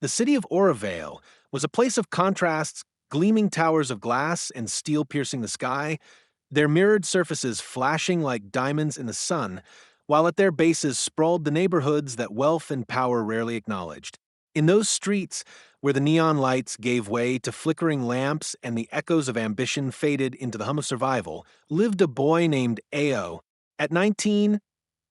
The city of Orovale was a place of contrasts, gleaming towers of glass and steel piercing the sky, their mirrored surfaces flashing like diamonds in the sun, while at their bases sprawled the neighborhoods that wealth and power rarely acknowledged. In those streets, where the neon lights gave way to flickering lamps and the echoes of ambition faded into the hum of survival, lived a boy named Ao. At 19,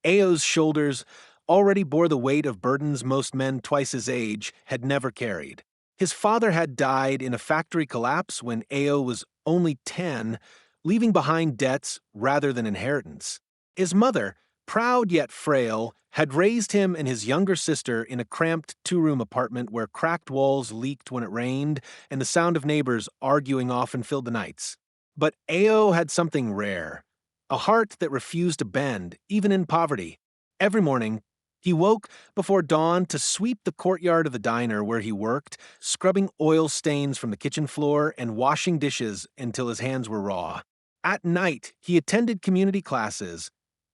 Ao's shoulders already bore the weight of burdens most men twice his age had never carried. His father had died in a factory collapse when Ao was only 10, leaving behind debts rather than inheritance. His mother, proud yet frail, had raised him and his younger sister in a cramped two-room apartment where cracked walls leaked when it rained and the sound of neighbors arguing often filled the nights. But Ao had something rare, a heart that refused to bend, even in poverty. Every morning, he woke before dawn to sweep the courtyard of the diner where he worked, scrubbing oil stains from the kitchen floor and washing dishes until his hands were raw. At night, he attended community classes,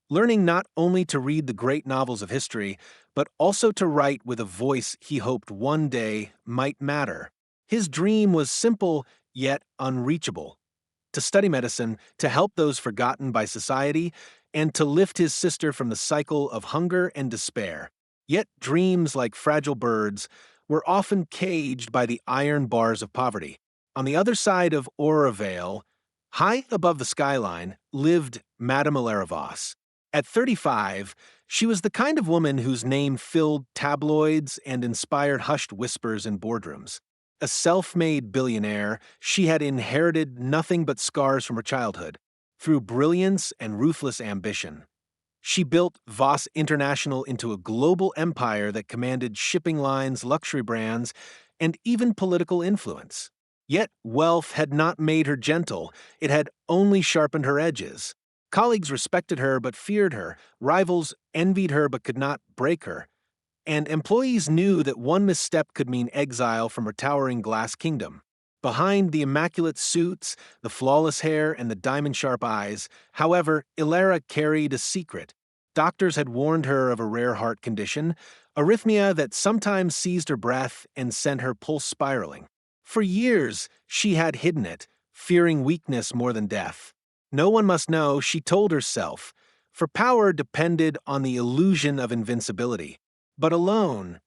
learning not only to read the great novels of history, but also to write with a voice he hoped one day might matter. His dream was simple yet unreachable: to study medicine, to help those forgotten by society, and to lift his sister from the cycle of hunger and despair. Yet dreams, like fragile birds, were often caged by the iron bars of poverty. On the other side of Orovale, high above the skyline, lived Madame Vos. At 35, she was the kind of woman whose name filled tabloids and inspired hushed whispers in boardrooms. A self-made billionaire, she had inherited nothing but scars from her childhood. Through brilliance and ruthless ambition, she built Voss International into a global empire that commanded shipping lines, luxury brands, and even political influence. Yet wealth had not made her gentle, it had only sharpened her edges. Colleagues respected her but feared her, rivals envied her but could not break her, and employees knew that one misstep could mean exile from her towering glass kingdom. Behind the immaculate suits, the flawless hair, and the diamond-sharp eyes, however, Ilara carried a secret. Doctors had warned her of a rare heart condition, arrhythmia that sometimes seized her breath and sent her pulse spiraling. For years, she had hidden it, fearing weakness more than death. No one must know, she told herself, for power depended on the illusion of invincibility. But alone,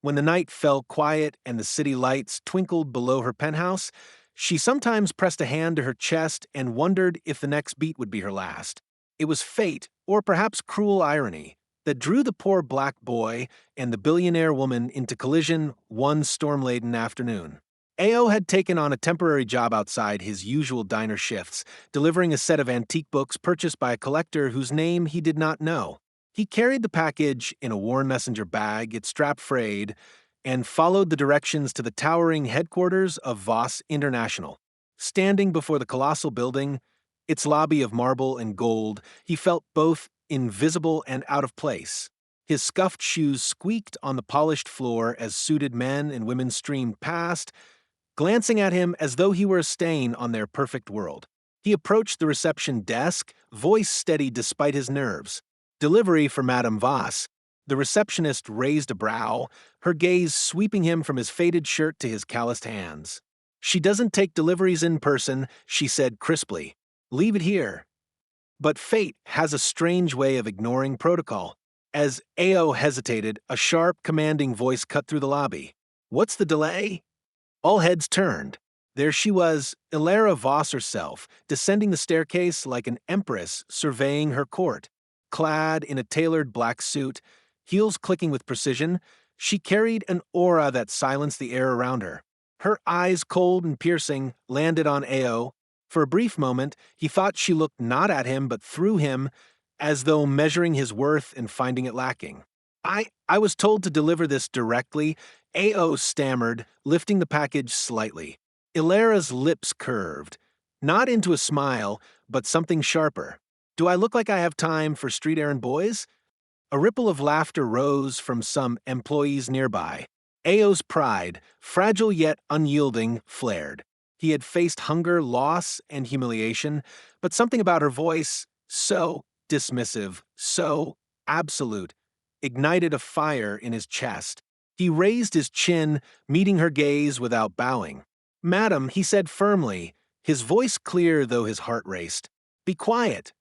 when the night fell quiet and the city lights twinkled below her penthouse, she sometimes pressed a hand to her chest and wondered if the next beat would be her last. It was fate, or perhaps cruel irony, that drew the poor black boy and the billionaire woman into collision one storm-laden afternoon. Ao had taken on a temporary job outside his usual diner shifts, delivering a set of antique books purchased by a collector whose name he did not know. He carried the package in a worn messenger bag, its strap frayed, and followed the directions to the towering headquarters of Voss International. Standing before the colossal building, its lobby of marble and gold, he felt both invisible and out of place. His scuffed shoes squeaked on the polished floor as suited men and women streamed past, glancing at him as though he were a stain on their perfect world. He approached the reception desk, voice steady despite his nerves. Delivery for Madame Voss. The receptionist raised a brow, her gaze sweeping him from his faded shirt to his calloused hands. "She doesn't take deliveries in person," she said crisply. "Leave it here." But fate has a strange way of ignoring protocol. As Ao hesitated, a sharp, commanding voice cut through the lobby. "What's the delay?" All heads turned. There she was, Ilara Voss herself, descending the staircase like an empress surveying her court. Clad in a tailored black suit, heels clicking with precision, she carried an aura that silenced the air around her. Her eyes, cold and piercing, landed on Ao. For a brief moment, he thought she looked not at him but through him, as though measuring his worth and finding it lacking. I was told to deliver this directly," Ao stammered, lifting the package slightly. Ilara's lips curved, not into a smile, but something sharper. "Do I look like I have time for street errand boys?" A ripple of laughter rose from some employees nearby. Ao's pride, fragile yet unyielding, flared. He had faced hunger, loss, and humiliation, but something about her voice, so dismissive, so absolute, ignited a fire in his chest. He raised his chin, meeting her gaze without bowing. "Madam," he said firmly, his voice clear though his heart raced. "Be quiet."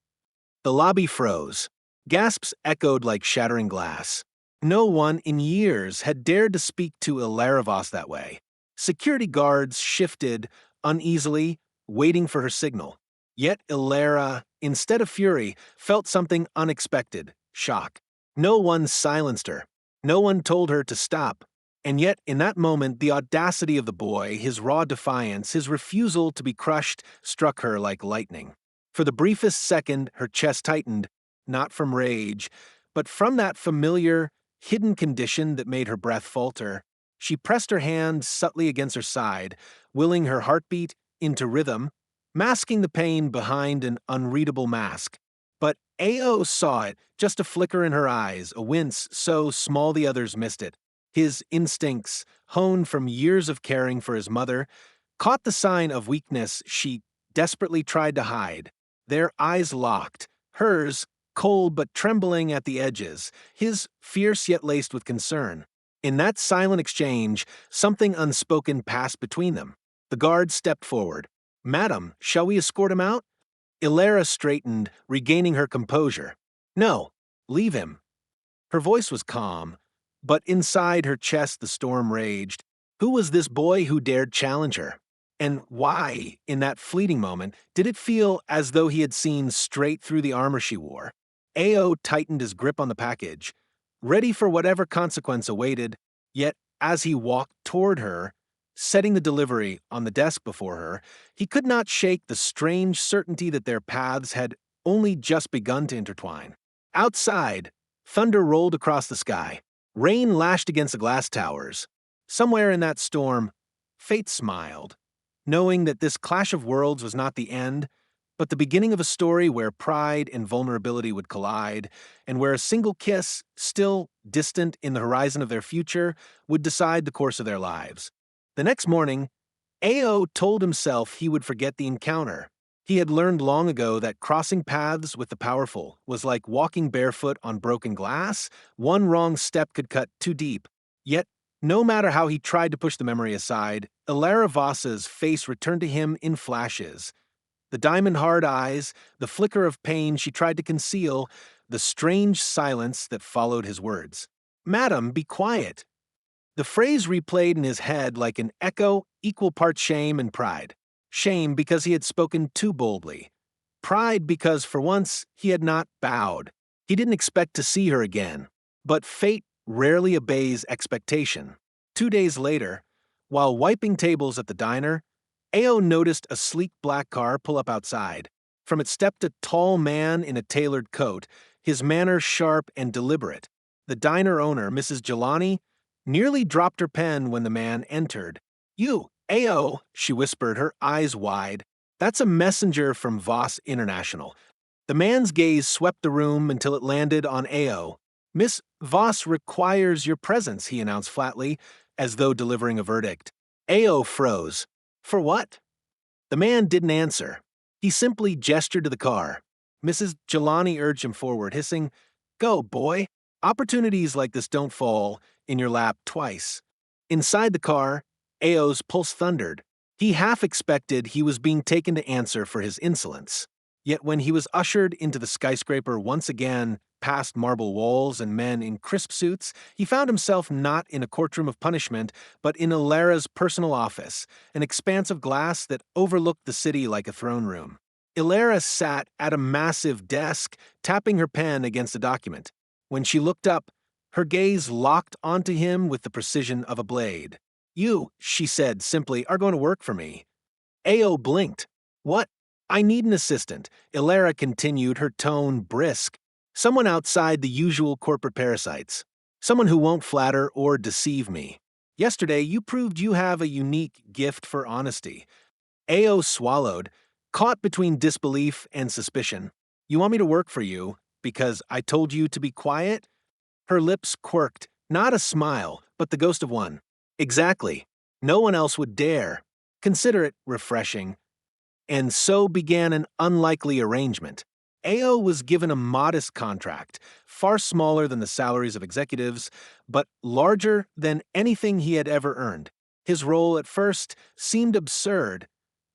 The lobby froze. Gasps echoed like shattering glass. No one in years had dared to speak to Ilara Voss that way. Security guards shifted uneasily, waiting for her signal. Yet Ilara, instead of fury, felt something unexpected: shock. No one silenced her. No one told her to stop. And yet, in that moment, the audacity of the boy, his raw defiance, his refusal to be crushed, struck her like lightning. For the briefest second, her chest tightened, not from rage, but from that familiar, hidden condition that made her breath falter. She pressed her hand subtly against her side, willing her heartbeat into rhythm, masking the pain behind an unreadable mask. But A.O. saw it, just a flicker in her eyes, a wince so small the others missed it. His instincts, honed from years of caring for his mother, caught the sign of weakness she desperately tried to hide. Their eyes locked, hers cold but trembling at the edges, his fierce yet laced with concern. In that silent exchange, something unspoken passed between them. The guard stepped forward. "Madam, shall we escort him out?" Ilara straightened, regaining her composure. "No, leave him." Her voice was calm, but inside her chest the storm raged. Who was this boy who dared challenge her? And why, in that fleeting moment, did it feel as though he had seen straight through the armor she wore? A.O. tightened his grip on the package, ready for whatever consequence awaited, yet as he walked toward her, setting the delivery on the desk before her, he could not shake the strange certainty that their paths had only just begun to intertwine. Outside, thunder rolled across the sky. Rain lashed against the glass towers. Somewhere in that storm, fate smiled, knowing that this clash of worlds was not the end, but the beginning of a story where pride and vulnerability would collide, and where a single kiss, still distant in the horizon of their future, would decide the course of their lives. The next morning, A.O. told himself he would forget the encounter. He had learned long ago that crossing paths with the powerful was like walking barefoot on broken glass. One wrong step could cut too deep. Yet, no matter how he tried to push the memory aside, Ilara Voss's face returned to him in flashes. The diamond-hard eyes, the flicker of pain she tried to conceal, the strange silence that followed his words. "Madam, be quiet." The phrase replayed in his head like an echo, equal parts shame and pride. Shame because he had spoken too boldly. Pride because, for once, he had not bowed. He didn't expect to see her again. But fate rarely obeys expectation. 2 days later, while wiping tables at the diner, A.O. noticed a sleek black car pull up outside. From it stepped a tall man in a tailored coat, his manner sharp and deliberate. The diner owner, Mrs. Jelani, nearly dropped her pen when the man entered. "You, A.O.," she whispered, her eyes wide. "That's a messenger from Voss International." The man's gaze swept the room until it landed on A.O. "Miss Voss requires your presence," he announced flatly, as though delivering a verdict. A.O. froze. "For what?" The man didn't answer. He simply gestured to the car. Mrs. Jelani urged him forward, hissing, "Go, boy. Opportunities like this don't fall in your lap twice." Inside the car, A.O.'s pulse thundered. He half expected he was being taken to answer for his insolence. Yet when he was ushered into the skyscraper once again, past marble walls and men in crisp suits, he found himself not in a courtroom of punishment, but in Ilara's personal office, an expanse of glass that overlooked the city like a throne room. Ilara sat at a massive desk, tapping her pen against a document. When she looked up, her gaze locked onto him with the precision of a blade. "You," she said simply, "are going to work for me." A.O. blinked. "What?" "I need an assistant," Ilara continued, her tone brisk. "Someone outside the usual corporate parasites. Someone who won't flatter or deceive me. Yesterday, you proved you have a unique gift for honesty." A.O. swallowed, caught between disbelief and suspicion. "You want me to work for you because I told you to be quiet?" Her lips quirked, not a smile, but the ghost of one. "Exactly. No one else would dare. Consider it refreshing." And so began an unlikely arrangement. Ao was given a modest contract, far smaller than the salaries of executives, but larger than anything he had ever earned. His role at first seemed absurd: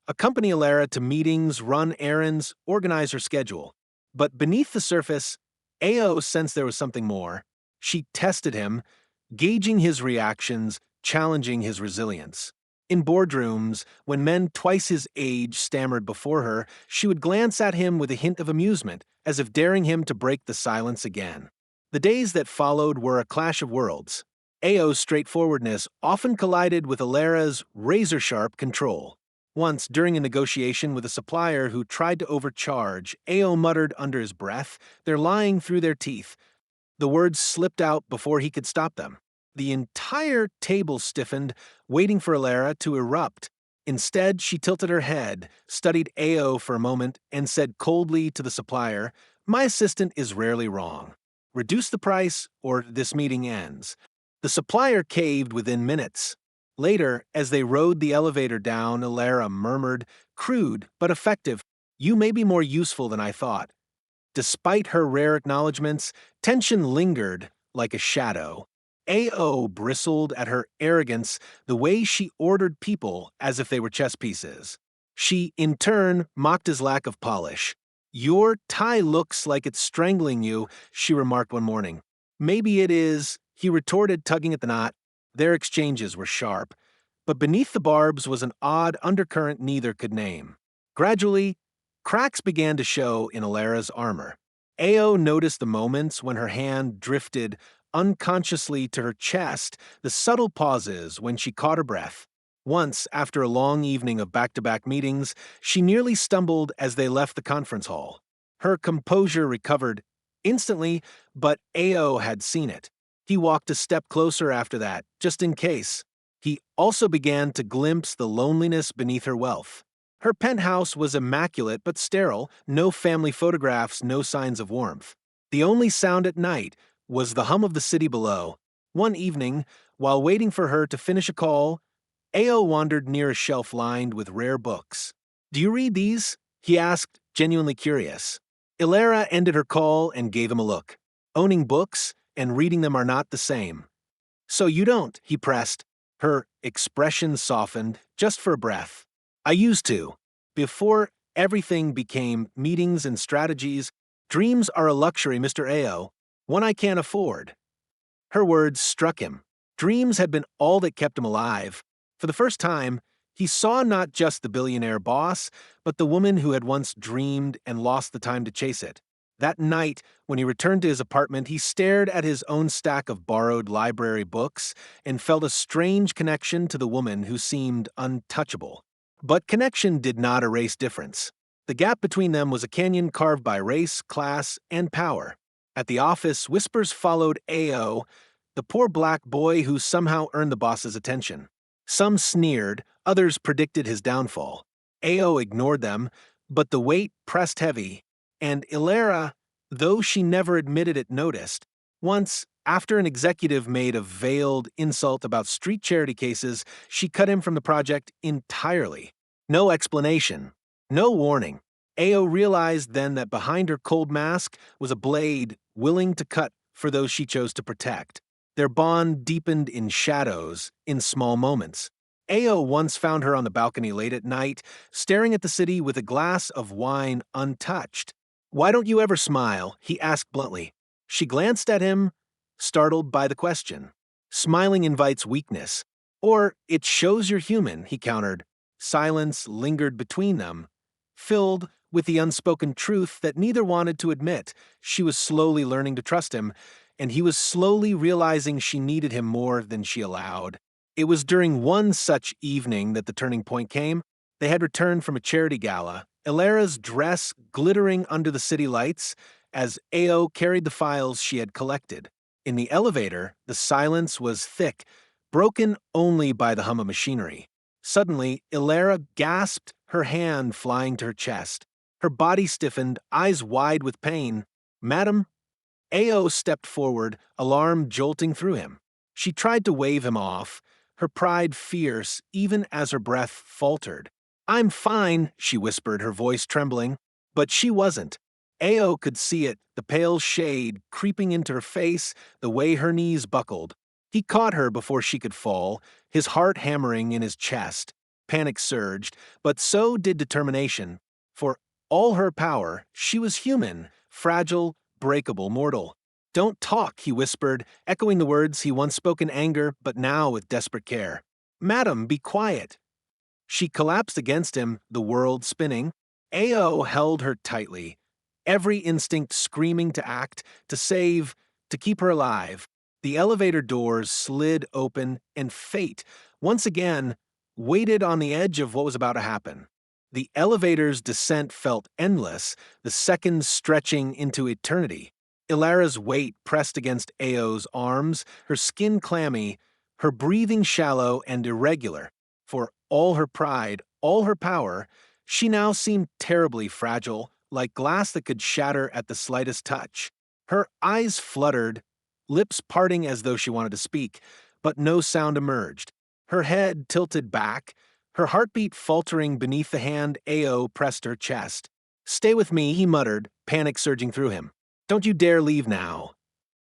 accompany Alara to meetings, run errands, organize her schedule. But beneath the surface, Ao sensed there was something more. She tested him, gauging his reactions, challenging his resilience. In boardrooms, when men twice his age stammered before her, she would glance at him with a hint of amusement, as if daring him to break the silence again. The days that followed were a clash of worlds. Ao's straightforwardness often collided with Alara's razor-sharp control. Once, during a negotiation with a supplier who tried to overcharge, Ao muttered under his breath, "They're lying through their teeth." The words slipped out before he could stop them. The entire table stiffened, waiting for Alara to erupt. Instead, she tilted her head, studied Ao for a moment, and said coldly to the supplier, "My assistant is rarely wrong. Reduce the price, or this meeting ends." The supplier caved within minutes. Later, as they rode the elevator down, Alara murmured, "Crude, but effective. You may be more useful than I thought." Despite her rare acknowledgments, tension lingered like a shadow. Ao bristled at her arrogance, the way she ordered people as if they were chess pieces. She, in turn, mocked his lack of polish. "Your tie looks like it's strangling you," she remarked one morning. "Maybe it is," he retorted, tugging at the knot. Their exchanges were sharp, but beneath the barbs was an odd undercurrent neither could name. Gradually, cracks began to show in Alara's armor. Ao noticed the moments when her hand drifted unconsciously to her chest, the subtle pauses when she caught her breath. Once, after a long evening of back-to-back meetings, she nearly stumbled as they left the conference hall. Her composure recovered instantly, but Ao had seen it. He walked a step closer after that, just in case. He also began to glimpse the loneliness beneath her wealth. Her penthouse was immaculate but sterile, no family photographs, no signs of warmth. The only sound at night was the hum of the city below. One evening, while waiting for her to finish a call, Ao wandered near a shelf lined with rare books. "Do you read these?" he asked, genuinely curious. Alara ended her call and gave him a look. Owning books and reading them are not the same. "So you don't," he pressed. Her expression softened, just for a breath. "I used to. Before everything became meetings and strategies, dreams are a luxury, Mr. Ao, one I can't afford." Her words struck him. Dreams had been all that kept him alive. For the first time, he saw not just the billionaire boss, but the woman who had once dreamed and lost the time to chase it. That night, when he returned to his apartment, he stared at his own stack of borrowed library books and felt a strange connection to the woman who seemed untouchable. But connection did not erase difference. The gap between them was a canyon carved by race, class, and power. At the office, whispers followed Ao, the poor black boy who somehow earned the boss's attention. Some sneered, others predicted his downfall. Ao ignored them, but the weight pressed heavy, and Alara, though she never admitted it, noticed. Once, after an executive made a veiled insult about street charity cases, she cut him from the project entirely. No explanation, no warning. Ao realized then that behind her cold mask was a blade willing to cut for those she chose to protect. Their bond deepened in shadows, in small moments. Ao once found her on the balcony late at night, staring at the city with a glass of wine untouched. "Why don't you ever smile?" he asked bluntly. She glanced at him, startled by the question. "Smiling invites weakness. Or it shows you're human," he countered. Silence lingered between them, filled with the unspoken truth that neither wanted to admit. She was slowly learning to trust him, and he was slowly realizing she needed him more than she allowed. It was during one such evening that the turning point came. They had returned from a charity gala, Alara's dress glittering under the city lights as Ao carried the files she had collected. In the elevator, the silence was thick, broken only by the hum of machinery. Suddenly, Alara gasped, her hand flying to her chest. Her body stiffened, eyes wide with pain. "Madam?" Ao stepped forward, alarm jolting through him. She tried to wave him off, her pride fierce even as her breath faltered. "I'm fine," she whispered, her voice trembling. But she wasn't. Ao could see it, the pale shade creeping into her face, the way her knees buckled. He caught her before she could fall, his heart hammering in his chest. Panic surged, but so did determination. For all her power, she was human, fragile, breakable, mortal. Don't talk, he whispered, echoing the words he once spoke in anger, but now with desperate care. Madam, be quiet. She collapsed against him, the world spinning. Ao held her tightly, every instinct screaming to act, to save, to keep her alive. The elevator doors slid open, and fate, once again, waited on the edge of what was about to happen. The elevator's descent felt endless, the seconds stretching into eternity. Ilara's weight pressed against Ao's arms, her skin clammy, her breathing shallow and irregular. For all her pride, all her power, she now seemed terribly fragile, like glass that could shatter at the slightest touch. Her eyes fluttered, lips parting as though she wanted to speak, but no sound emerged. Her head tilted back, her heartbeat faltering beneath the hand Ao pressed her chest. Stay with me, he muttered, panic surging through him. Don't you dare leave now.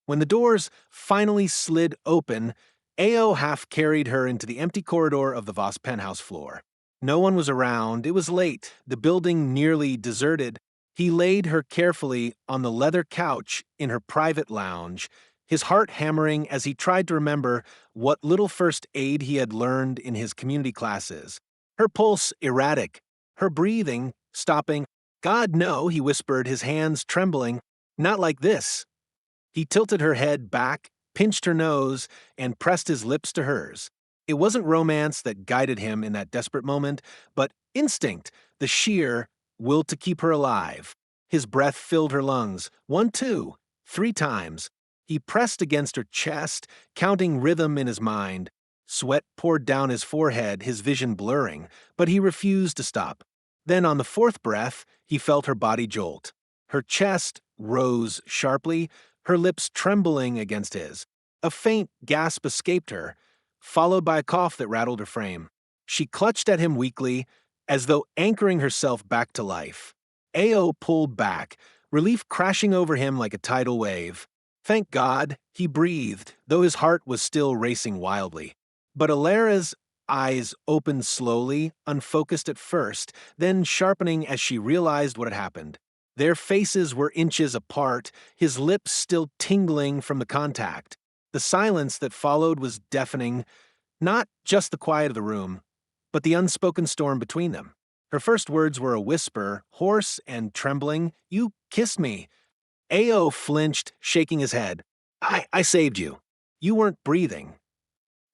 When the doors finally slid open, Ao half carried her into the empty corridor of the Voss penthouse floor. No one was around, it was late, the building nearly deserted. He laid her carefully on the leather couch in her private lounge, his heart hammering as he tried to remember what little first aid he had learned in his community classes. Her pulse erratic, her breathing stopping. God, no, he whispered, his hands trembling. Not like this. He tilted her head back, pinched her nose, and pressed his lips to hers. It wasn't romance that guided him in that desperate moment, but instinct, the sheer will to keep her alive. His breath filled her lungs, 1, 2, 3 times. He pressed against her chest, counting rhythm in his mind. Sweat poured down his forehead, his vision blurring, but he refused to stop. Then on the 4th breath, he felt her body jolt. Her chest rose sharply, her lips trembling against his. A faint gasp escaped her, followed by a cough that rattled her frame. She clutched at him weakly, as though anchoring herself back to life. Ao pulled back, relief crashing over him like a tidal wave. Thank God, he breathed, though his heart was still racing wildly. But Ilara's eyes opened slowly, unfocused at first, then sharpening as she realized what had happened. Their faces were inches apart, his lips still tingling from the contact. The silence that followed was deafening, not just the quiet of the room, but the unspoken storm between them. Her first words were a whisper, hoarse and trembling. You kissed me. Ao flinched, shaking his head. I saved you. You weren't breathing.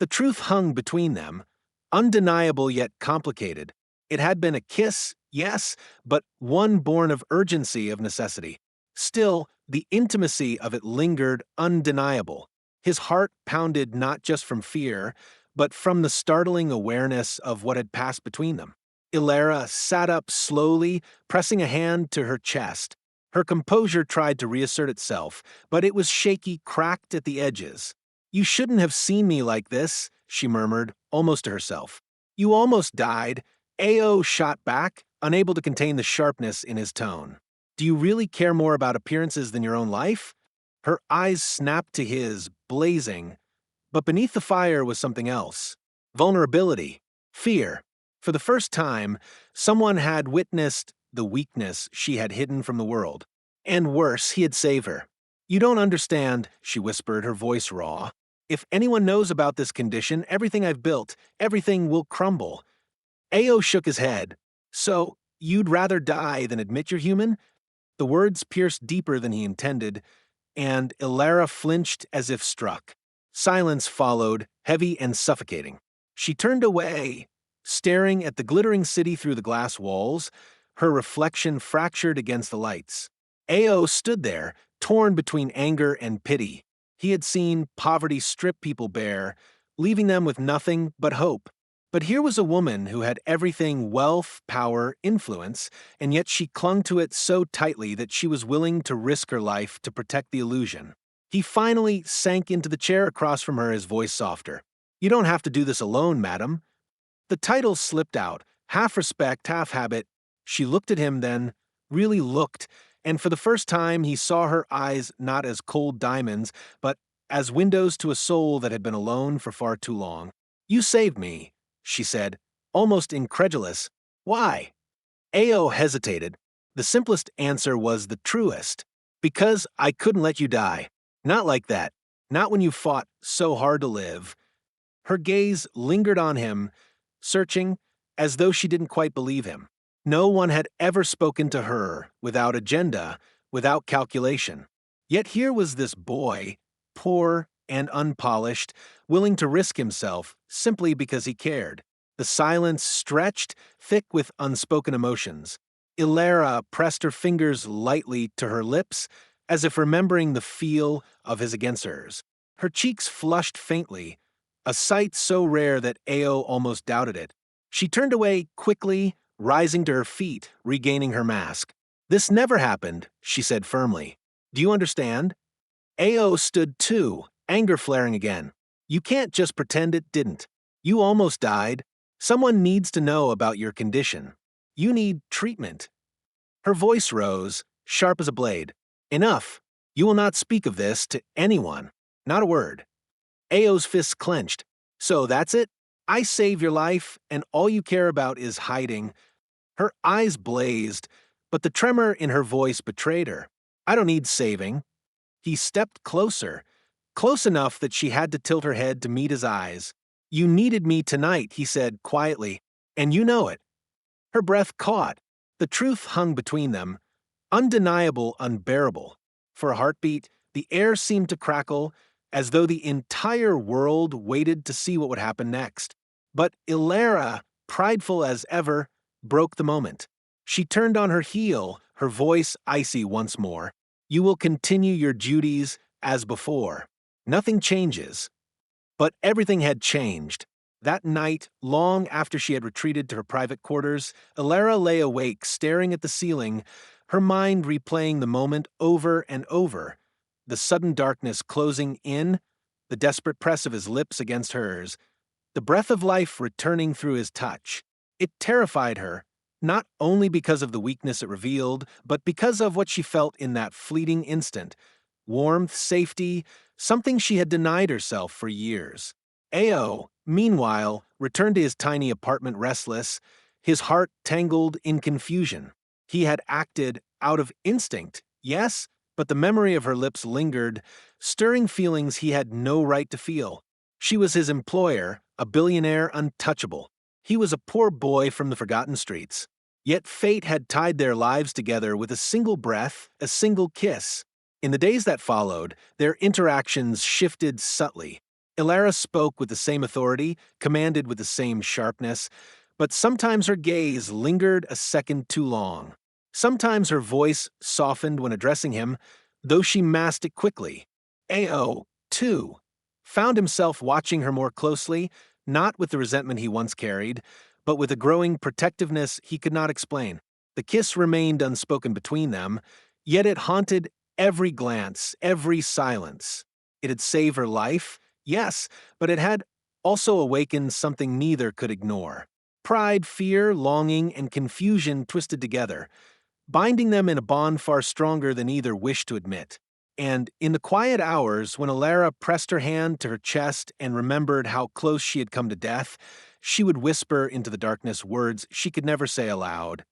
The truth hung between them, undeniable yet complicated. It had been a kiss, yes, but one born of urgency, of necessity. Still, the intimacy of it lingered undeniable. His heart pounded not just from fear, but from the startling awareness of what had passed between them. Ilara sat up slowly, pressing a hand to her chest. Her composure tried to reassert itself, but it was shaky, cracked at the edges. You shouldn't have seen me like this, she murmured, almost to herself. You almost died. Ao shot back, unable to contain the sharpness in his tone. Do you really care more about appearances than your own life? Her eyes snapped to his, blazing. But beneath the fire was something else. Vulnerability. Fear. For the first time, someone had witnessed the weakness she had hidden from the world. And worse, he had saved her. You don't understand, she whispered, her voice raw. If anyone knows about this condition, everything I've built, everything will crumble. Ao shook his head. So, you'd rather die than admit you're human? The words pierced deeper than he intended, and Ilara flinched as if struck. Silence followed, heavy and suffocating. She turned away, staring at the glittering city through the glass walls, her reflection fractured against the lights. Ao stood there, torn between anger and pity. He had seen poverty strip people bare, leaving them with nothing but hope. But here was a woman who had everything: wealth, power, influence, and yet she clung to it so tightly that she was willing to risk her life to protect the illusion. He finally sank into the chair across from her, his voice softer. You don't have to do this alone, madam. The title slipped out, half respect, half habit. She looked at him then, really looked, and for the first time he saw her eyes not as cold diamonds, but as windows to a soul that had been alone for far too long. "You saved me," she said, almost incredulous. "Why?" Ao hesitated. The simplest answer was the truest. "Because I couldn't let you die. Not like that. Not when you fought so hard to live." Her gaze lingered on him, searching, as though she didn't quite believe him. No one had ever spoken to her without agenda, without calculation. Yet here was this boy, poor and unpolished, willing to risk himself simply because he cared. The silence stretched, thick with unspoken emotions. Ilara pressed her fingers lightly to her lips, as if remembering the feel of his against hers. Her cheeks flushed faintly, a sight so rare that Ao almost doubted it. She turned away quickly, rising to her feet, regaining her mask. "This never happened," she said firmly. "Do you understand?" Ao stood too, anger flaring again. "You can't just pretend it didn't. You almost died. Someone needs to know about your condition. You need treatment." Her voice rose, sharp as a blade. "Enough. You will not speak of this to anyone. Not a word." Ao's fists clenched. "So that's it? I save your life, and all you care about is hiding." Her eyes blazed, but the tremor in her voice betrayed her. "I don't need saving." He stepped closer, close enough that she had to tilt her head to meet his eyes. "You needed me tonight," he said quietly, "and you know it." Her breath caught. The truth hung between them, undeniable, unbearable. For a heartbeat, the air seemed to crackle, as though the entire world waited to see what would happen next. But Ilara, prideful as ever, broke the moment. She turned on her heel, her voice icy once more. "You will continue your duties as before. Nothing changes." But everything had changed. That night, long after she had retreated to her private quarters, Ilara lay awake, staring at the ceiling, her mind replaying the moment over and over. The sudden darkness closing in, the desperate press of his lips against hers, the breath of life returning through his touch. It terrified her, not only because of the weakness it revealed, but because of what she felt in that fleeting instant. Warmth, safety, something she had denied herself for years. Ao, meanwhile, returned to his tiny apartment restless, his heart tangled in confusion. He had acted out of instinct, yes, but the memory of her lips lingered, stirring feelings he had no right to feel. She was his employer, a billionaire untouchable. He was a poor boy from the forgotten streets. Yet fate had tied their lives together with a single breath, a single kiss. In the days that followed, their interactions shifted subtly. Ilara spoke with the same authority, commanded with the same sharpness, but sometimes her gaze lingered a second too long. Sometimes her voice softened when addressing him, though she masked it quickly. Ao, too, found himself watching her more closely, not with the resentment he once carried, but with a growing protectiveness he could not explain. The kiss remained unspoken between them, yet it haunted every glance, every silence. It had saved her life, yes, but it had also awakened something neither could ignore. Pride, fear, longing, and confusion twisted together, binding them in a bond far stronger than either wished to admit. And in the quiet hours, when Ilara pressed her hand to her chest and remembered how close she had come to death, she would whisper into the darkness words she could never say aloud.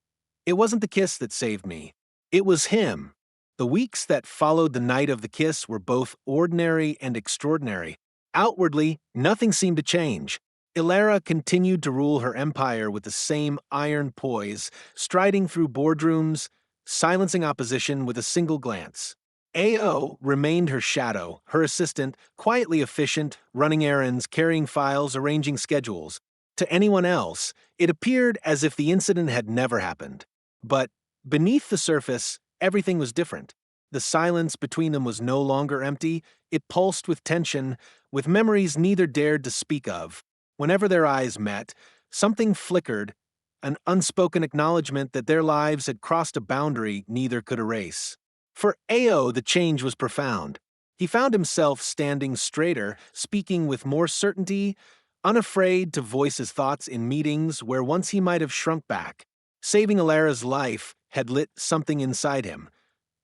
"It wasn't the kiss that saved me. It was him." The weeks that followed the night of the kiss were both ordinary and extraordinary. Outwardly, nothing seemed to change. Ilara continued to rule her empire with the same iron poise, striding through boardrooms, silencing opposition with a single glance. Ao remained her shadow, her assistant, quietly efficient, running errands, carrying files, arranging schedules. To anyone else, it appeared as if the incident had never happened. But beneath the surface, everything was different. The silence between them was no longer empty, it pulsed with tension, with memories neither dared to speak of. Whenever their eyes met, something flickered, an unspoken acknowledgement that their lives had crossed a boundary neither could erase. For Ao, the change was profound. He found himself standing straighter, speaking with more certainty, unafraid to voice his thoughts in meetings where once he might have shrunk back. Saving Ilara's life had lit something inside him,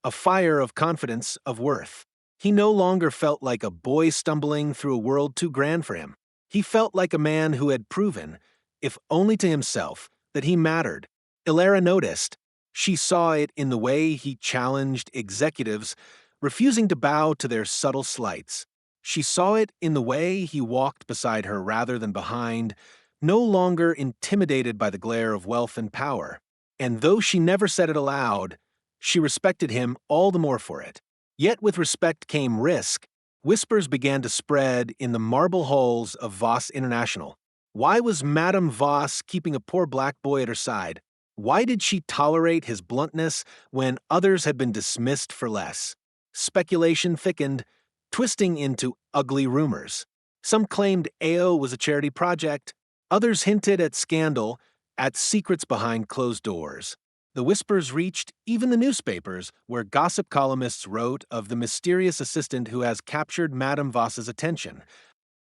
a fire of confidence, of worth. He no longer felt like a boy stumbling through a world too grand for him. He felt like a man who had proven, if only to himself, that he mattered. Ilara noticed. She saw it in the way he challenged executives, refusing to bow to their subtle slights. She saw it in the way he walked beside her rather than behind, no longer intimidated by the glare of wealth and power. And though she never said it aloud, she respected him all the more for it. Yet with respect came risk. Whispers began to spread in the marble halls of Voss International. Why was Madame Voss keeping a poor black boy at her side? Why did she tolerate his bluntness when others had been dismissed for less? Speculation thickened, twisting into ugly rumors. Some claimed AO was a charity project. Others hinted at scandal, at secrets behind closed doors. The whispers reached even the newspapers, where gossip columnists wrote of the mysterious assistant who has captured Madame Voss's attention.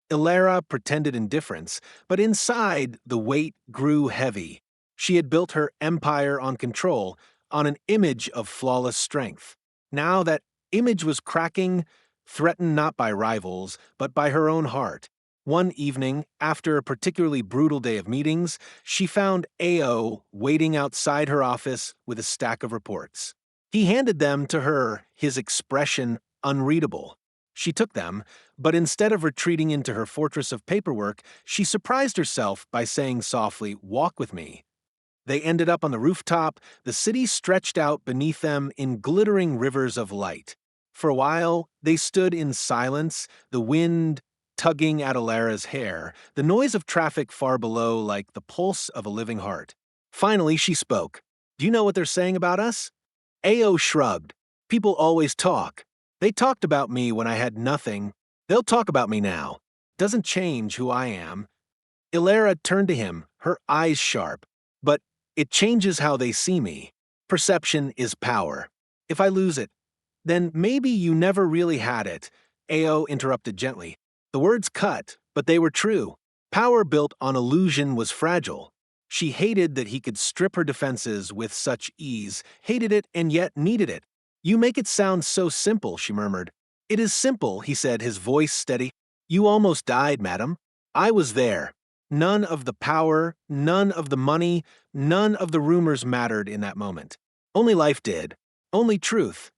Ilara pretended indifference, but inside the weight grew heavy. She had built her empire on control, on an image of flawless strength. Now that image was cracking, threatened not by rivals, but by her own heart. One evening, after a particularly brutal day of meetings, she found AO waiting outside her office with a stack of reports. He handed them to her, his expression unreadable. She took them, but instead of retreating into her fortress of paperwork, she surprised herself by saying softly, "Walk with me." They ended up on the rooftop, the city stretched out beneath them in glittering rivers of light. For a while, they stood in silence, the wind tugging at Alara's hair, the noise of traffic far below like the pulse of a living heart. Finally, she spoke. "Do you know what they're saying about us?" AO shrugged. "People always talk. They talked about me when I had nothing. They'll talk about me now. Doesn't change who I am." Ilara turned to him, her eyes sharp. "But it changes how they see me. Perception is power. If I lose it, then maybe you never really had it," AO interrupted gently. The words cut, but they were true. Power built on illusion was fragile. She hated that he could strip her defenses with such ease, hated it and yet needed it. "You make it sound so simple," she murmured. "It is simple," he said, his voice steady. "You almost died, madam. I was there. None of the power, none of the money, none of the rumors mattered in that moment. Only life did. Only truth."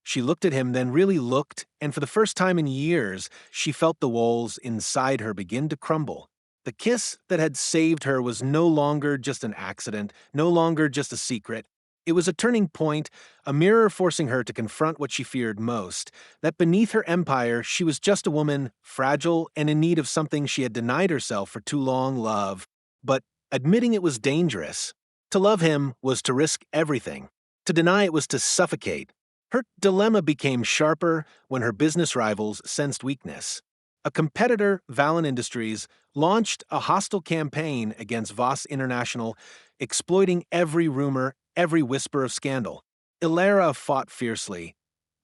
She looked at him, then really looked, and for the first time in years, she felt the walls inside her begin to crumble. The kiss that had saved her was no longer just an accident, no longer just a secret. It was a turning point, a mirror forcing her to confront what she feared most, that beneath her empire she was just a woman, fragile and in need of something she had denied herself for too long, love. But admitting it was dangerous. To love him was to risk everything. To deny it was to suffocate. Her dilemma became sharper when her business rivals sensed weakness. A competitor, Valen Industries, launched a hostile campaign against Voss International, exploiting every rumor, every whisper of scandal. Ilara fought fiercely,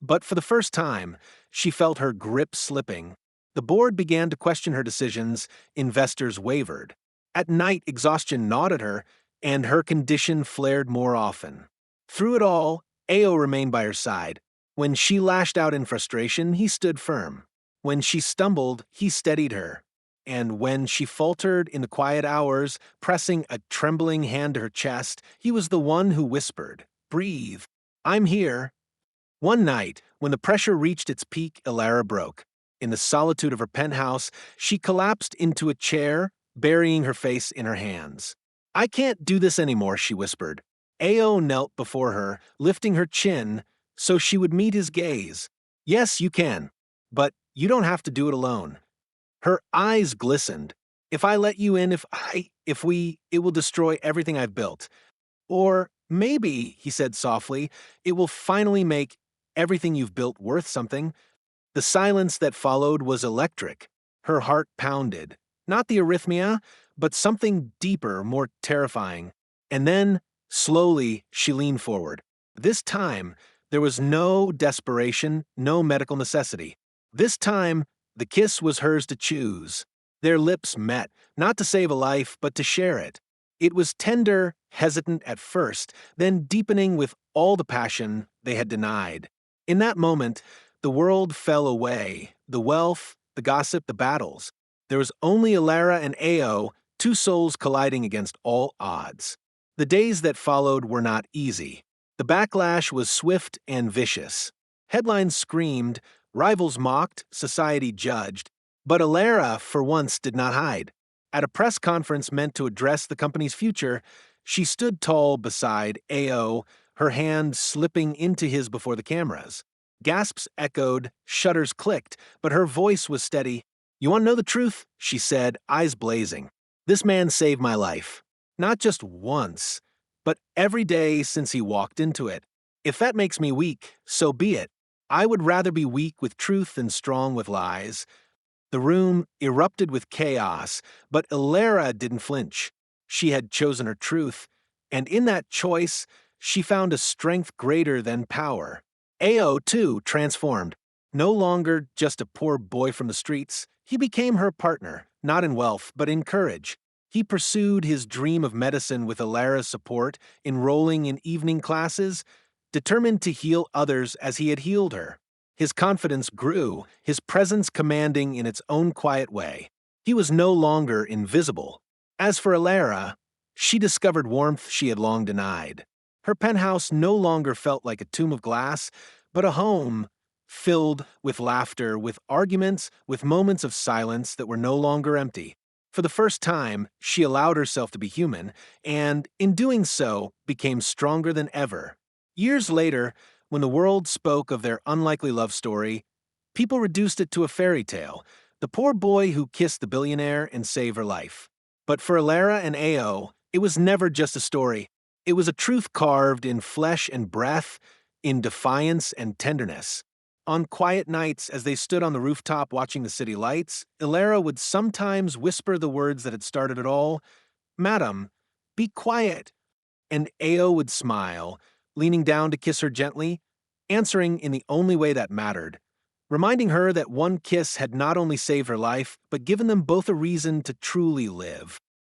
but for the first time, she felt her grip slipping. The board began to question her decisions, investors wavered. At night, exhaustion gnawed at her, and her condition flared more often. Through it all, AO remained by her side. When she lashed out in frustration, he stood firm. When she stumbled, he steadied her. And when she faltered in the quiet hours, pressing a trembling hand to her chest, he was the one who whispered, "Breathe. I'm here." One night, when the pressure reached its peak, Ilara broke. In the solitude of her penthouse, she collapsed into a chair, burying her face in her hands. "I can't do this anymore," she whispered. AO knelt before her, lifting her chin so she would meet his gaze. "Yes, you can. But you don't have to do it alone." Her eyes glistened. "If I let you in, if we, it will destroy everything I've built. Or maybe," he said softly, "it will finally make everything you've built worth something." The silence that followed was electric. Her heart pounded. Not the arrhythmia, but something deeper, more terrifying. And then, slowly, she leaned forward. This time, there was no desperation, no medical necessity. This time, the kiss was hers to choose. Their lips met, not to save a life, but to share it. It was tender, hesitant at first, then deepening with all the passion they had denied. In that moment, the world fell away, the wealth, the gossip, the battles. There was only Alara and Ao, two souls colliding against all odds. The days that followed were not easy. The backlash was swift and vicious. Headlines screamed, rivals mocked, society judged. But Alara, for once, did not hide. At a press conference meant to address the company's future, she stood tall beside Ao, her hand slipping into his before the cameras. Gasps echoed, shutters clicked, but her voice was steady. "You want to know the truth?" she said, eyes blazing. "This man saved my life. Not just once, but every day since he walked into it. If that makes me weak, so be it. I would rather be weak with truth than strong with lies." The room erupted with chaos, but Ilara didn't flinch. She had chosen her truth, and in that choice, she found a strength greater than power. Ao, too, transformed. No longer just a poor boy from the streets, he became her partner, not in wealth, but in courage. He pursued his dream of medicine with Ilara's support, enrolling in evening classes, determined to heal others as he had healed her. His confidence grew, his presence commanding in its own quiet way. He was no longer invisible. As for Ilara, she discovered warmth she had long denied. Her penthouse no longer felt like a tomb of glass, but a home filled with laughter, with arguments, with moments of silence that were no longer empty. For the first time, she allowed herself to be human, and, in doing so, became stronger than ever. Years later, when the world spoke of their unlikely love story, people reduced it to a fairy tale, the poor boy who kissed the billionaire and saved her life. But for Ilara and Ao, it was never just a story. It was a truth carved in flesh and breath, in defiance and tenderness. On quiet nights, as they stood on the rooftop watching the city lights, Ilara would sometimes whisper the words that had started it all. "Madam, be quiet." And Ao would smile, leaning down to kiss her gently, answering in the only way that mattered, reminding her that one kiss had not only saved her life, but given them both a reason to truly live.